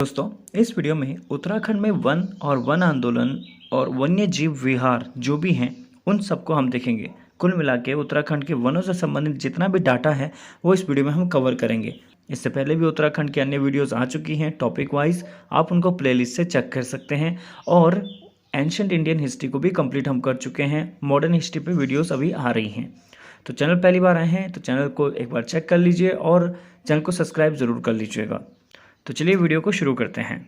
दोस्तों, इस वीडियो में उत्तराखंड में वन और वन आंदोलन और वन्य जीव विहार जो भी हैं उन सबको हम देखेंगे। कुल मिला के उत्तराखंड के वनों से संबंधित जितना भी डाटा है वो इस वीडियो में हम कवर करेंगे। इससे पहले भी उत्तराखंड की अन्य वीडियोस आ चुकी हैं टॉपिक वाइज, आप उनको प्लेलिस्ट से चेक कर सकते हैं। और एंशंट इंडियन हिस्ट्री को भी कंप्लीट हम कर चुके हैं। मॉडर्न हिस्ट्री पे वीडियोस अभी आ रही हैं। तो चैनल पहली बार आए हैं तो चैनल को एक बार चेक कर लीजिए और चैनल को सब्सक्राइब ज़रूर कर लीजिएगा। तो चलिए वीडियो को शुरू करते हैं।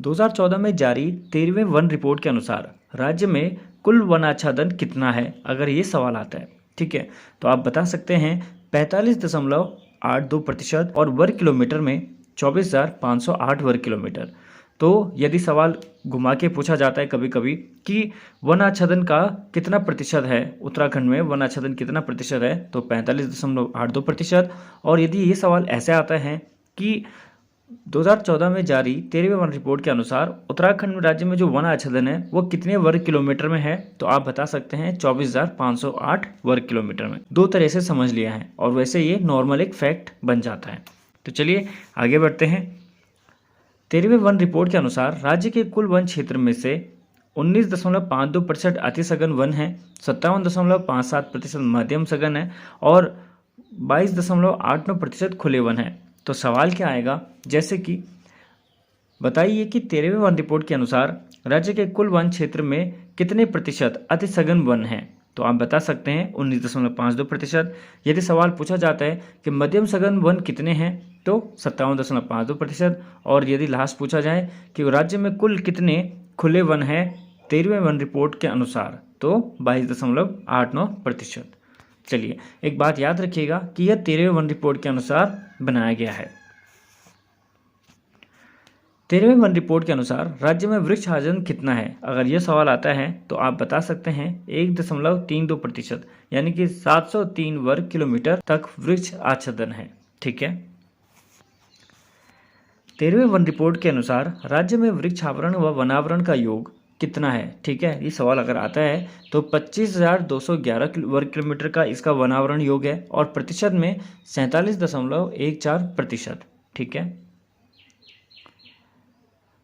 2014 में जारी 13वें वन रिपोर्ट के अनुसार राज्य में कुल वनाच्छादन कितना है, अगर ये सवाल आता है, ठीक है, तो आप बता सकते हैं 45.82% और वर्ग किलोमीटर में 24,508 वर्ग किलोमीटर। तो यदि सवाल घुमा के पूछा जाता है कभी कभी कि वनाच्छादन का कितना प्रतिशत है, उत्तराखंड में वनाच्छादन कितना प्रतिशत है, तो 45.82%। और यदि ये सवाल ऐसे आता है कि 2014 में जारी 13वें वन रिपोर्ट के अनुसार उत्तराखंड राज्य में जो वन आच्छादन है वो कितने वर्ग किलोमीटर में है, तो आप बता सकते हैं 24,508 वर्ग किलोमीटर में। दो तरह से समझ लिया है और वैसे ये नॉर्मल एक फैक्ट बन जाता है। तो चलिए आगे बढ़ते हैं। 13वें वन रिपोर्ट के अनुसार राज्य के कुल वन क्षेत्र में से 19.52% अति सघन वन है, 57.57% मध्यम सघन है और 22.89% खुले वन है। तो सवाल क्या आएगा, जैसे कि बताइए कि 13वें वन रिपोर्ट के अनुसार राज्य के कुल वन क्षेत्र में कितने प्रतिशत अति सघन वन हैं, तो आप बता सकते हैं 19.52%। यदि सवाल पूछा जाता है कि मध्यम सघन वन कितने हैं, तो 57.52%। और यदि लास्ट पूछा जाए कि राज्य में कुल कितने खुले वन हैं 13वें वन रिपोर्ट के अनुसार, तो 22.89%। चलिए एक बात याद रखिएगा कि यह 13वें वन रिपोर्ट के अनुसार बनाया गया है। 13वें वन रिपोर्ट के अनुसार राज्य में वृक्ष आच्छादन कितना है, अगर यह सवाल आता है तो आप बता सकते हैं 1.32%, यानी कि 703 वर्ग किलोमीटर तक वृक्ष आच्छादन है, ठीक है। 13वें वन रिपोर्ट के अनुसार राज्य में वृक्षावरण व वनावरण का योग कितना है, ठीक है। ये सवाल अगर आता है तो 25,211 वर्ग किलोमीटर का इसका वनावरण योग है और प्रतिशत में 47.14%, ठीक है।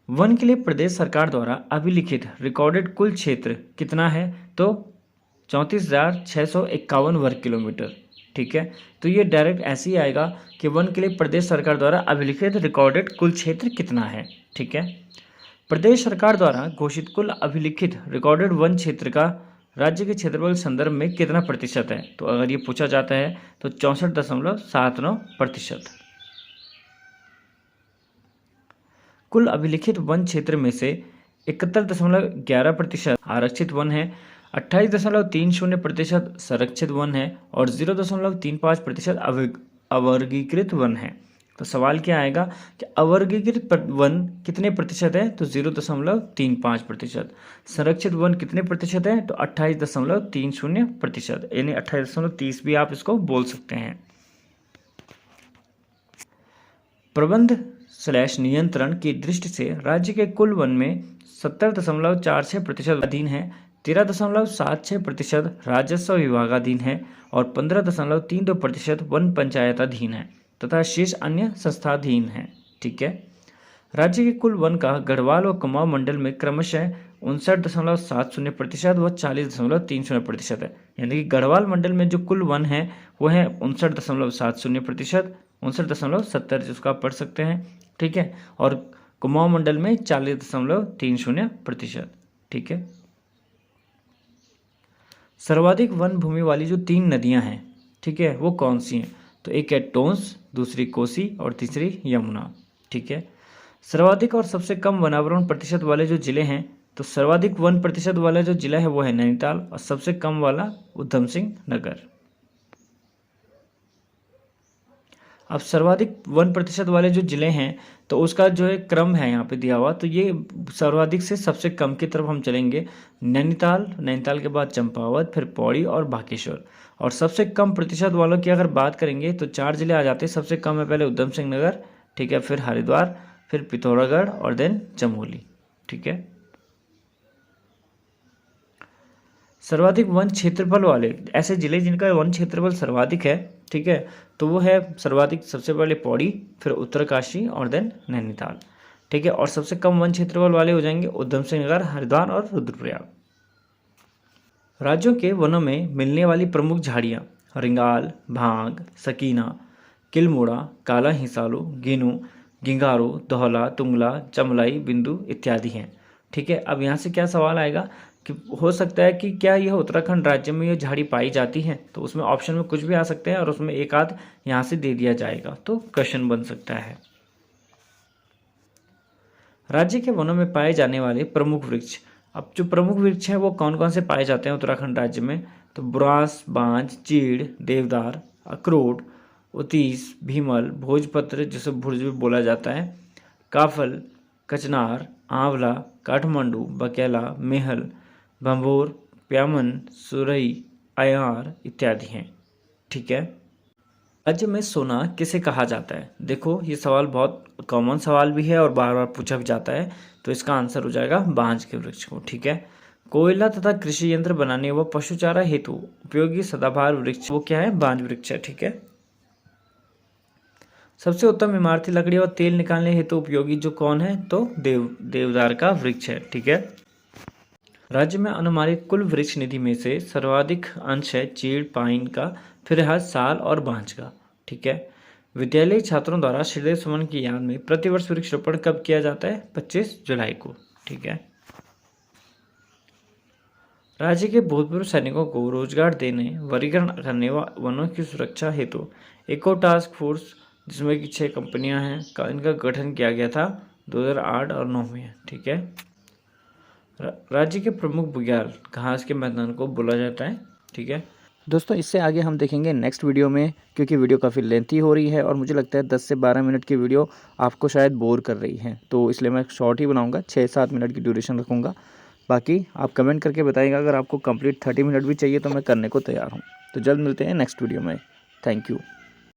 वन के लिए प्रदेश सरकार द्वारा अभिलिखित रिकॉर्डेड कुल क्षेत्र कितना है, तो 34,651 वर्ग किलोमीटर, ठीक है। तो ये डायरेक्ट ऐसे ही आएगा कि वन के लिए प्रदेश सरकार द्वारा अभिलिखित रिकॉर्डेड कुल क्षेत्र कितना है, ठीक है। प्रदेश सरकार द्वारा घोषित कुल अभिलिखित रिकॉर्डेड वन क्षेत्र का राज्य के क्षेत्रफल संदर्भ में कितना प्रतिशत है, तो अगर ये पूछा जाता है तो 64.79%। कुल अभिलिखित वन क्षेत्र में से 71.11% आरक्षित वन है, 28.30% संरक्षित वन है और 0.35% अवर्गीकृत वन है। तो सवाल क्या आएगा कि अवर्गीकृत वन कितने प्रतिशत है, तो 0.35%। संरक्षित वन कितने प्रतिशत है, तो 28.30%, यानी 28.30 भी आप इसको बोल सकते हैं। प्रबंध / नियंत्रण की दृष्टि से राज्य के कुल वन में 70.46% अधीन है, 13.76% राजस्व विभागाधीन है और 15.32% वन पंचायताधीन है तथा शेष अन्य संस्थाधीन हैं, ठीक है। राज्य के कुल वन का गढ़वाल व कुमाऊं मंडल में क्रमशः 59.70% व 40.30% है, यानी कि गढ़वाल मंडल में जो कुल वन है वो है 59.70%, 59.70 जिसको आप पढ़ सकते हैं, ठीक है। और कुमाऊं मंडल में 40.30%, ठीक है। सर्वाधिक वन भूमि वाली जो 3 नदियां हैं, ठीक है, वो कौन सी हैं, तो एक है टोंस, दूसरी कोसी और तीसरी यमुना, ठीक है। सर्वाधिक और सबसे कम वनावरण प्रतिशत वाले जो जिले हैं, तो सर्वाधिक वन प्रतिशत वाला जो जिला है वो है नैनीताल और सबसे कम वाला उधम सिंह नगर। अब सर्वाधिक वन प्रतिशत वाले जो जिले हैं तो उसका जो एक क्रम है यहाँ पे दिया हुआ, तो ये सर्वाधिक से सबसे कम की तरफ हम चलेंगे। नैनीताल के बाद चंपावत, फिर पौड़ी और बागेश्वर। और सबसे कम प्रतिशत वालों की अगर बात करेंगे तो 4 जिले आ जाते हैं। सबसे कम है पहले उधम सिंह नगर, ठीक है, फिर हरिद्वार, फिर पिथौरागढ़ और देन चमोली, ठीक है। सर्वाधिक वन क्षेत्रफल वाले ऐसे जिले जिनका वन क्षेत्रफल सर्वाधिक है, ठीक है, तो वो है सर्वाधिक सबसे पहले पौड़ी, फिर उत्तरकाशी और देन नैनीताल, ठीक है। और सबसे कम वन क्षेत्रफल वाले हो जाएंगे उधम सिंह नगर, हरिद्वार और रुद्रप्रयाग। राज्यों के वनों में मिलने वाली प्रमुख झाड़ियाँ रिंगाल, भांग, सकीना, किलमोड़ा, काला हिसालू, गिनु, गिंगारो, धौला, तुंगला, चमलाई, बिंदु इत्यादि हैं। ठीक है। अब यहाँ से क्या सवाल आएगा कि हो सकता है कि क्या यह उत्तराखंड राज्य में ये झाड़ी पाई जाती है, तो उसमें ऑप्शन में कुछ भी आ सकते हैं और उसमें एक आध यहाँ से दे दिया जाएगा, तो क्वेश्चन बन सकता है। राज्य के वनों में पाए जाने वाले प्रमुख वृक्ष। अब जो प्रमुख वृक्ष हैं वो कौन कौन से पाए जाते हैं उत्तराखंड राज्य में, तो बुरांस, बांज, चीड़, देवदार, अखरोट, उतीस, भीमल, भोजपत्र जिसे भुर्ज भी बोला जाता है, काफल, कचनार, आंवला, काठमांडू, बकेला, मेहल, भंभोर, प्यामन, सुरई, अयार इत्यादि हैं। ठीक है। राज्य में सोना किसे कहा जाता है? देखो ये सवाल बहुत कॉमन सवाल भी है और बार बार पूछा भी जाता है, तो इसका आंसर हो जाएगा बांज के वृक्ष को। ठीक है। कोयला तथा कृषि यंत्र बनाने व पशुचारा हेतु उपयोगी सदाबहार वृक्ष वो क्या है? बांज वृक्ष है। ठीक है। सबसे उत्तम इमारती लकड़ी और तेल निकालने हेतु उपयोगी जो कौन है? तो देवदार का वृक्ष है। ठीक है। राज्य में अनुमानित कुल वृक्ष निधि में से सर्वाधिक अंश है चीड़, पाइन का, फिर है साल और बांज का। ठीक है। विद्यालय छात्रों द्वारा श्रीदेव सुमन की याद में प्रतिवर्ष वृक्षारोपण कब किया जाता है? 25 जुलाई को। ठीक है। राज्य के भूतपूर्व सैनिकों को रोजगार देने, वर्गीकरण करने व वनों की सुरक्षा हेतु इको टास्क फोर्स जिसमें कि 6 कंपनियां हैं का इनका गठन किया गया था 2008 और 9 में। ठीक है। राज्य के प्रमुख बुग्याल घास के मैदान को बोला जाता है। ठीक है दोस्तों, इससे आगे हम देखेंगे नेक्स्ट वीडियो में, क्योंकि वीडियो काफ़ी लेंथी हो रही है और मुझे लगता है 10 से 12 मिनट की वीडियो आपको शायद बोर कर रही है, तो इसलिए मैं शॉर्ट ही बनाऊंगा, 6-7 मिनट की ड्यूरेशन रखूंगा। बाकी आप कमेंट करके बताइएगा, अगर आपको कंप्लीट 30 मिनट भी चाहिए तो मैं करने को तैयार हूँ। तो जल्द मिलते हैं नेक्स्ट वीडियो में। Thank you.